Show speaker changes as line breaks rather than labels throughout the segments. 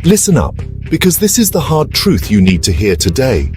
Listen up, because this is the hard truth you need to hear today.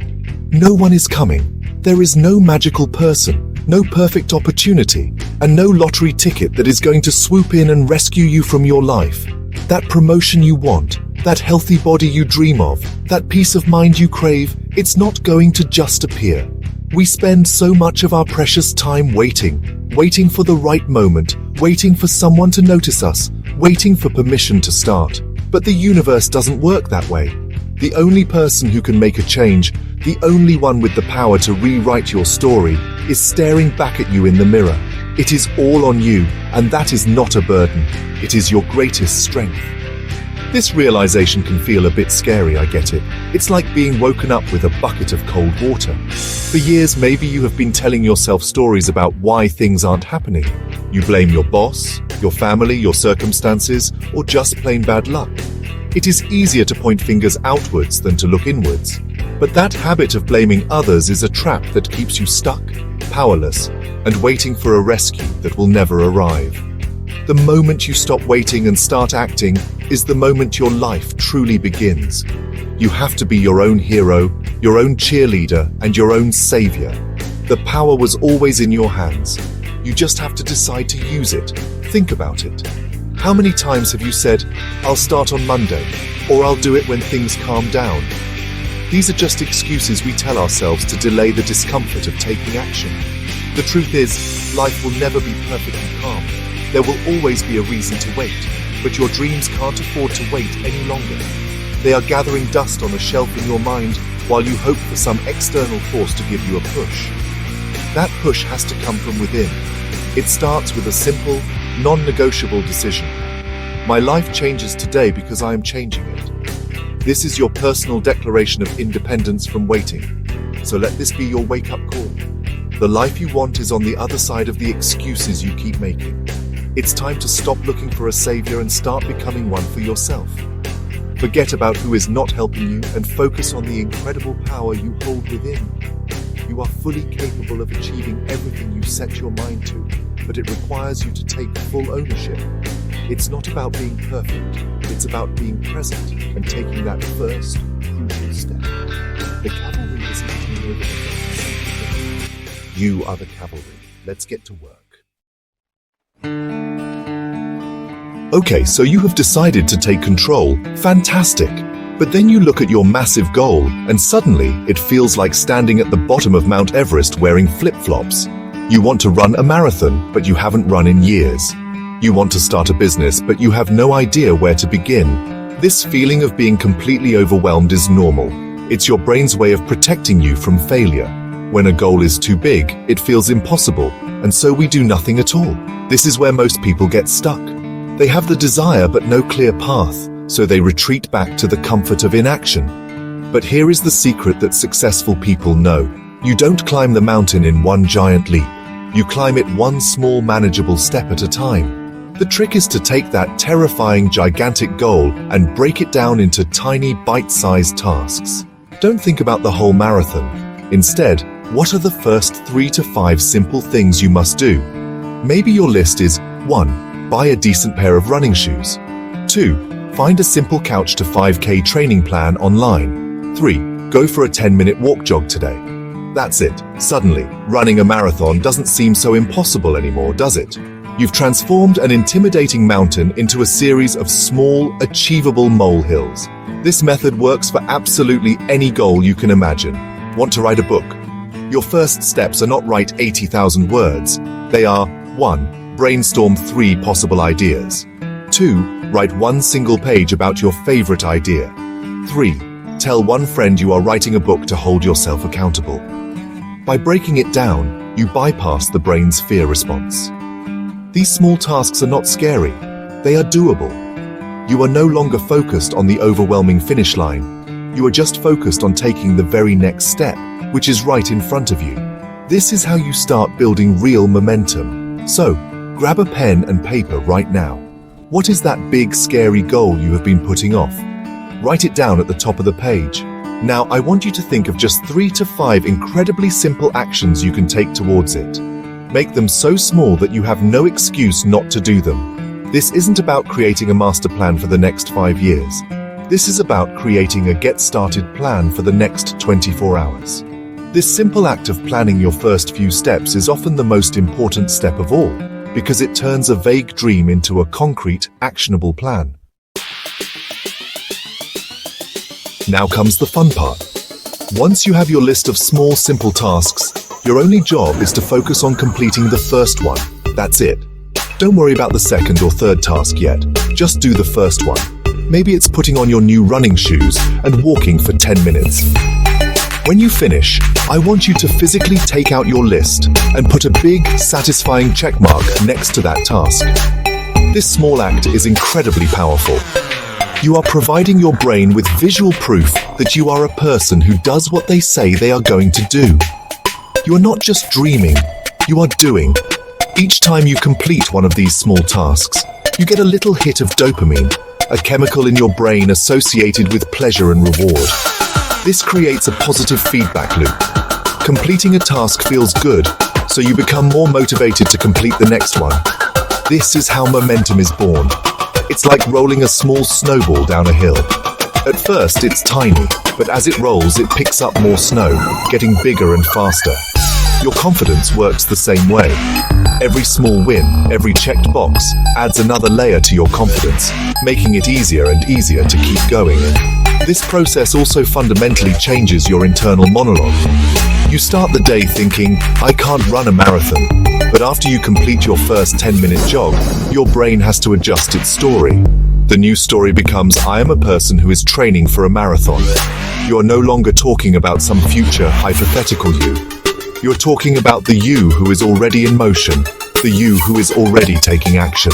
No one is coming. There is no magical person, no perfect opportunity, and no lottery ticket that is going to swoop in and rescue you from your life. That promotion you want, that healthy body you dream of, that peace of mind you crave, it's not going to just appear. We spend so much of our precious time waiting for the right moment, waiting for someone to notice us, waiting for permission to start. But the universe doesn't work that way. The only person who can make a change, the only one with the power to rewrite your story, is staring back at you in the mirror. It is all on you, and that is not a burden. It is your greatest strength. This realization can feel a bit scary, I get it. It's like being woken up with a bucket of cold water. For years, maybe you have been telling yourself stories about why things aren't happening. You blame your boss, your family, your circumstances, or just plain bad luck. It is easier to point fingers outwards than to look inwards. But that habit of blaming others is a trap that keeps you stuck, powerless, and waiting for a rescue that will never arrive. The moment you stop waiting and start acting is the moment your life truly begins. You have to be your own hero, your own cheerleader, and your own savior. The power was always in your hands. You just have to decide to use it. Think about it. How many times have you said, "I'll start on Monday," or "I'll do it when things calm down"? These are just excuses we tell ourselves to delay the discomfort of taking action. The truth is, life will never be perfectly calm. There will always be a reason to wait, but your dreams can't afford to wait any longer. They are gathering dust on a shelf in your mind while you hope for some external force to give you a push. That push has to come from within. It starts with a simple, non-negotiable decision. My life changes today because I am changing it. This is your personal declaration of independence from waiting. So let this be your wake-up call. The life you want is on the other side of the excuses you keep making. It's time to stop looking for a savior and start becoming one for yourself. Forget about who is not helping you and focus on the incredible power you hold within. You are fully capable of achieving everything you set your mind to, but it requires you to take full ownership. It's not about being perfect, it's about being present and taking that first, crucial step. The cavalry is marching over the ground. You are the cavalry. Let's get to work. Okay, so you have decided to take control. Fantastic. But then you look at your massive goal, and suddenly it feels like standing at the bottom of Mount Everest wearing flip-flops. You want to run a marathon, but you haven't run in years. You want to start a business, but you have no idea where to begin. This feeling of being completely overwhelmed is normal. It's your brain's way of protecting you from failure. When a goal is too big, it feels impossible, and so we do nothing at all. This is where most people get stuck. They have the desire but no clear path, so they retreat back to the comfort of inaction. But here is the secret that successful people know. You don't climb the mountain in one giant leap. You climb it one small, manageable step at a time. The trick is to take that terrifying, gigantic goal and break it down into tiny, bite-sized tasks. Don't think about the whole marathon. Instead, what are the first 3 to 5 simple things you must do? Maybe your list is 1. Buy a decent pair of running shoes. 2. Find a simple couch to 5K training plan online. 3. Go for a 10-minute walk jog today. That's it. Suddenly, running a marathon doesn't seem so impossible anymore, does it? You've transformed an intimidating mountain into a series of small, achievable molehills. This method works for absolutely any goal you can imagine. Want to write a book? Your first steps are not write 80,000 words. They are 1. Brainstorm 3 possible ideas. 2. Write one single page about your favorite idea. 3. Tell one friend you are writing a book to hold yourself accountable. By breaking it down, you bypass the brain's fear response. These small tasks are not scary. They are doable. You are no longer focused on the overwhelming finish line. You are just focused on taking the very next step, which is right in front of you. This is how you start building real momentum. So, grab a pen and paper right now. What is that big, scary goal you have been putting off? Write it down at the top of the page. Now, I want you to think of just 3 to 5 incredibly simple actions you can take towards it. Make them so small that you have no excuse not to do them. This isn't about creating a master plan for the next 5 years. This is about creating a get-started plan for the next 24 hours. This simple act of planning your first few steps is often the most important step of all, because it turns a vague dream into a concrete, actionable plan. Now comes the fun part. Once you have your list of small, simple tasks, your only job is to focus on completing the first one. That's it. Don't worry about the second or third task yet. Just do the first one. Maybe it's putting on your new running shoes and walking for 10 minutes. When you finish, I want you to physically take out your list and put a big, satisfying check mark next to that task. This small act is incredibly powerful. You are providing your brain with visual proof that you are a person who does what they say they are going to do. You are not just dreaming, you are doing. Each time you complete one of these small tasks, you get a little hit of dopamine, a chemical in your brain associated with pleasure and reward. This creates a positive feedback loop. Completing a task feels good, so you become more motivated to complete the next one. This is how momentum is born. It's like rolling a small snowball down a hill. At first, it's tiny, but as it rolls, it picks up more snow, getting bigger and faster. Your confidence works the same way. Every small win, every checked box, adds another layer to your confidence, making it easier and easier to keep going. This process also fundamentally changes your internal monologue. You start the day thinking, I can't run a marathon. But after you complete your first 10-minute jog, your brain has to adjust its story. The new story becomes, I am a person who is training for a marathon. You are no longer talking about some future hypothetical you. You're talking about the you who is already in motion, the you who is already taking action.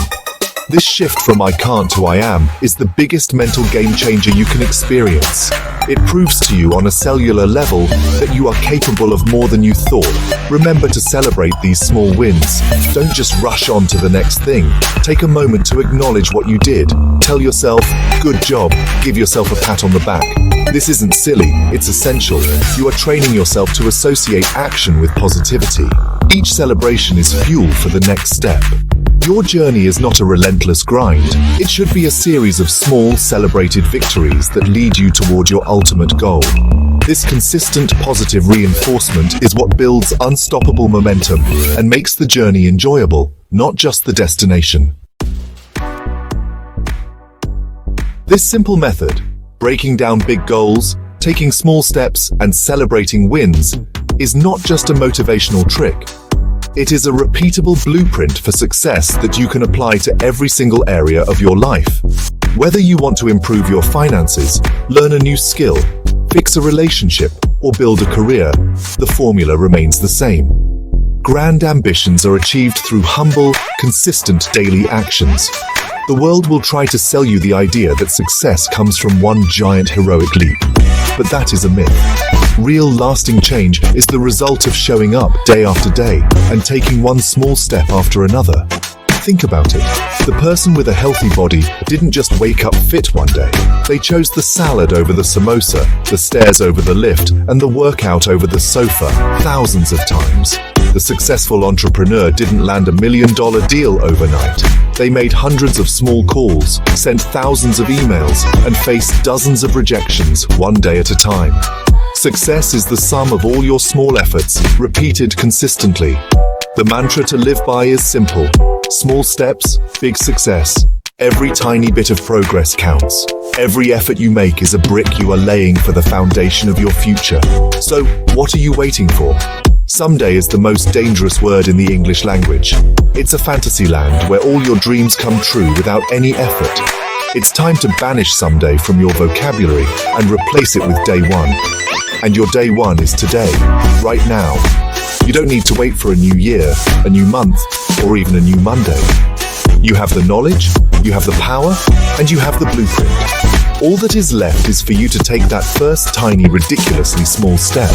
This shift from I can't to I am is the biggest mental game changer you can experience. It proves to you on a cellular level that you are capable of more than you thought. Remember to celebrate these small wins. Don't just rush on to the next thing. Take a moment to acknowledge what you did. Tell yourself, good job. Give yourself a pat on the back. This isn't silly, it's essential. You are training yourself to associate action with positivity. Each celebration is fuel for the next step. Your journey is not a relentless grind. It should be a series of small, celebrated victories that lead you toward your ultimate goal. This consistent positive reinforcement is what builds unstoppable momentum and makes the journey enjoyable, not just the destination. This simple method, breaking down big goals, taking small steps, and celebrating wins, is not just a motivational trick. It is a repeatable blueprint for success that you can apply to every single area of your life. Whether you want to improve your finances, learn a new skill, fix a relationship, or build a career, the formula remains the same. Grand ambitions are achieved through humble, consistent daily actions. The world will try to sell you the idea that success comes from one giant heroic leap. But that is a myth. Real lasting change is the result of showing up day after day and taking one small step after another. Think about it. The person with a healthy body didn't just wake up fit one day. They chose the salad over the samosa, the stairs over the lift, and the workout over the sofa thousands of times. The successful entrepreneur didn't land $1 million deal overnight. They made hundreds of small calls, sent thousands of emails, and faced dozens of rejections one day at a time. Success is the sum of all your small efforts, repeated consistently. The mantra to live by is simple. Small steps, big success. Every tiny bit of progress counts. Every effort you make is a brick you are laying for the foundation of your future. So, what are you waiting for? Someday is the most dangerous word in the English language. It's a fantasy land where all your dreams come true without any effort. It's time to banish someday from your vocabulary and replace it with day one. And your day one is today, right now. You don't need to wait for a new year, a new month, or even a new Monday. You have the knowledge, you have the power, and you have the blueprint. All that is left is for you to take that first tiny, ridiculously small step.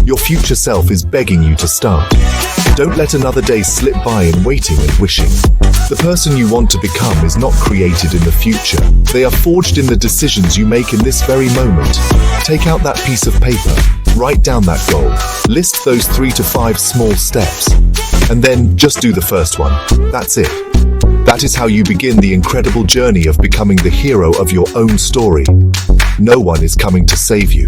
Your future self is begging you to start. Don't let another day slip by in waiting and wishing. The person you want to become is not created in the future. They are forged in the decisions you make in this very moment. Take out that piece of paper, write down that goal, list those 3 to 5 small steps, and then just do the first one. That's it. That is how you begin the incredible journey of becoming the hero of your own story. No one is coming to save you.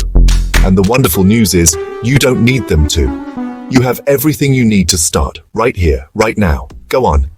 And the wonderful news is, you don't need them to. You have everything you need to start, right here, right now. Go on,